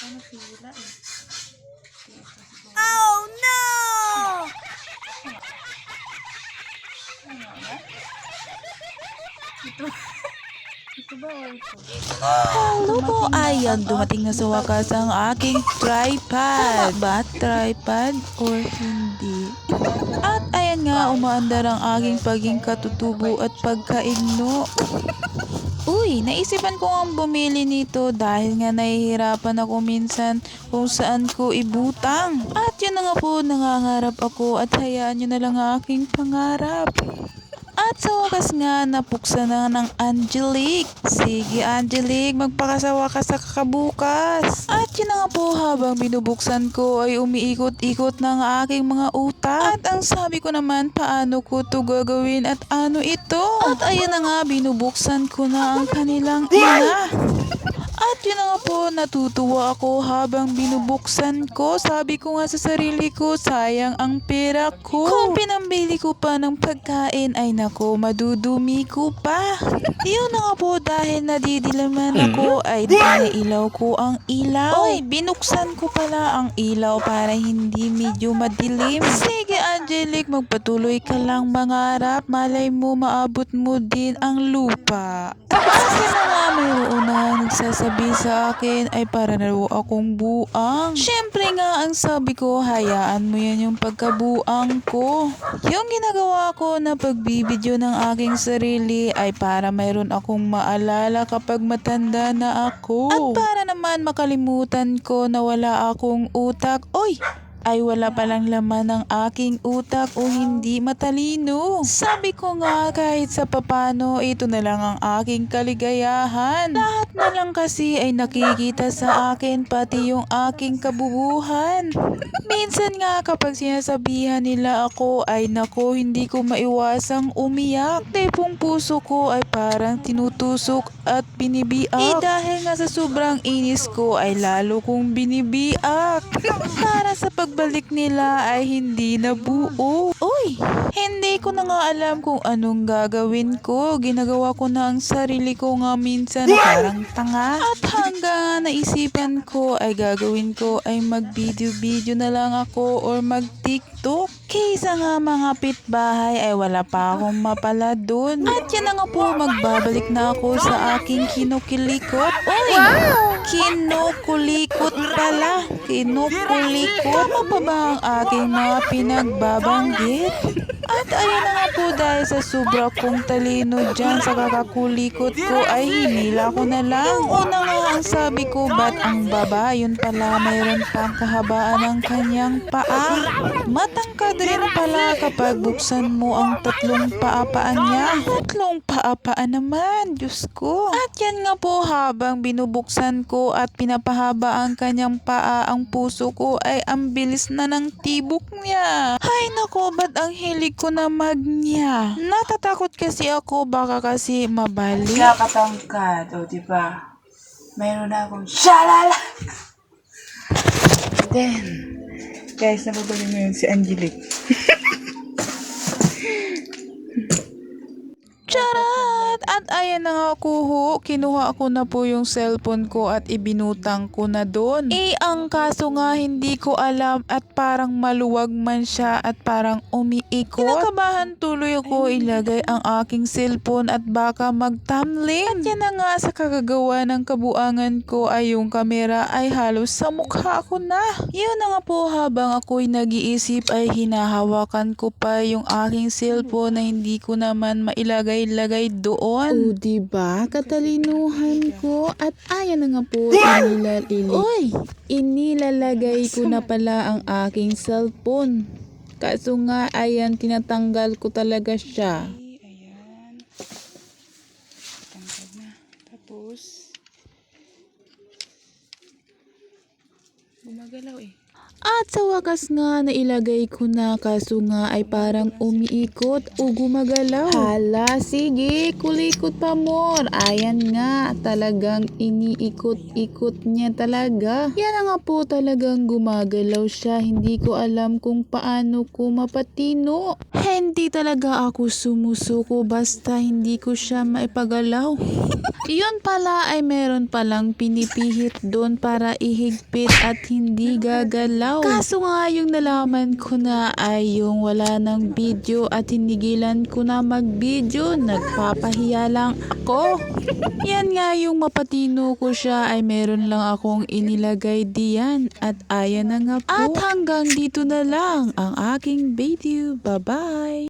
Nasira eh. Oh no! Ito ba o ito? Hello po, ayan, dumating na sa wakas ang aking tripod. Tama ba tripod or hindi? At ayan nga, umaandar ang aking paging katutubo at pagkaigno. Uy, naisipan ko ang bumili nito dahil nga nahihirapan ako minsan kung saan ko ibutang. At yun na nga po, nangangarap ako at hayaan nyo na lang ang aking pangarap. At sa wakas nga, napuksa na ng Angelique. Sige Angelique, magpakasawa ka sa kakabukas. At yun na nga po, habang binubuksan ko ay umiikot-ikot ng aking mga utak. At ang sabi ko naman, paano ko to gagawin at ano ito? At ayan na nga, binubuksan ko na ang kanilang ina. At yun na nga po, natutuwa ako habang binubuksan ko. Sabi ko nga sa sarili ko, sayang ang pera ko. Kung pinambili ko pa ng pagkain, ay nako, madudumi ko pa. Yun na nga po, dahil nadidilaman ako, ay pinailaw ko ang ilaw. Oy, binuksan ko pala ang ilaw para hindi medyo madilim. Sige Angelique, magpatuloy ka lang mangarap. Malay mo, maabot mo din ang lupa. Kasi na nga, mayroon na nagsasabi sa akin ay para na raw akong buang. Syempre nga, ang sabi ko, hayaan mo yan yung pagkabuang ko. Yung ginagawa ko na pagbibideo ng aking sarili ay para mayroon akong maalala kapag matanda na ako. At para naman makalimutan ko na wala akong utak. Oy! Ay wala palang laman ng aking utak o hindi matalino. Sabi ko nga kahit sa papano, ito na lang ang aking kaligayahan. Lahat na lang kasi ay nakikita sa akin, pati yung aking kabubuhan. Minsan nga kapag sinasabihan nila ako ay nako, hindi ko maiwasang umiyak. Tipong puso ko ay parang tinutusok at binibiak. Dahil nga sa sobrang inis ko ay lalo kong binibiak. Para sa pagbalik nila ay hindi nabuo. Uy, hindi ko na nga alam kung anong gagawin ko. Ginagawa ko na ang sarili ko nga minsan na parang tanga. At hanggang naisipan ko ay gagawin ko ay mag-video-video na lang ako or mag-TikTok. Kaysa nga mga pitbahay ay wala pa akong mapala dun. At yan na nga po, magbabalik na ako sa aking kinukilikot. Uy! Kinukulikot pala. Kinukulikot. Tama pa ba ang aking mga pinagbabanggit? At ayun na nga po, dahil sa sobra kong talino dyan sa kakakulikot ko ay hinila ko na lang. Yung una nga ang sabi ko, ba't ang baba? Yun pala, mayroon pang kahabaan ng kanyang paa. Matangkad rin pala kapag buksan mo ang tatlong paapaan niya. Tatlong paapaan naman, Diyos ko. At yan nga po, habang binubuksan ko at pinapahaba ang kanyang paa, ang puso ko ay ang bilis na ng tibok niya. Ay nako, ba't ang hilig ko na magnya? Natatakot kasi ako, baka kasi mabali. Nakatangkad, o diba? Mayroon na akong shalala! Then, guys, nababali mo yun si Angelique. Charat! At ayan na nga kuho, kinuha ko na po yung cellphone ko at ibinutang ko na doon. Ang kaso nga hindi ko alam at parang maluwag man siya at parang umiikot. Kinakabahan tuloy ako ilagay ang aking cellphone at baka mag-thumbnail. At yan na nga, sa kagagawa ng kabuangan ko ay yung kamera ay halos sa mukha ko na. Yun na nga po, habang ako'y nag-iisip ay hinahawakan ko pa yung aking cellphone na hindi ko naman mailagay doon. O diba, katalinuhan ko. At ayan na nga po, inilalagay ko na pala ang aking cellphone. Kaso nga, ayan, tinatanggal ko talaga siya. Ayan. Tangkad na. Tapos, gumagalaw eh. At sa wakas nga nailagay ko na, kaso nga ay parang umiikot o gumagalaw. Hala, sige, kulikot pa more. Ayan nga, talagang iniikot-ikot niya talaga. Yan na nga po, talagang gumagalaw siya. Hindi ko alam kung paano ko mapatino. Hindi talaga ako sumusuko basta hindi ko siya maipagalaw. Yun pala ay meron palang pinipihit doon para ihigpit at hindi gagalaw. Kaso nga yung nalaman ko na ay yung wala ng video at hinigilan ko na mag-video. Nagpapahiya lang ako. Yan nga yung mapatino ko siya ay meron lang akong inilagay diyan at ayan na nga po. At hanggang dito na lang ang aking video. Bye-bye!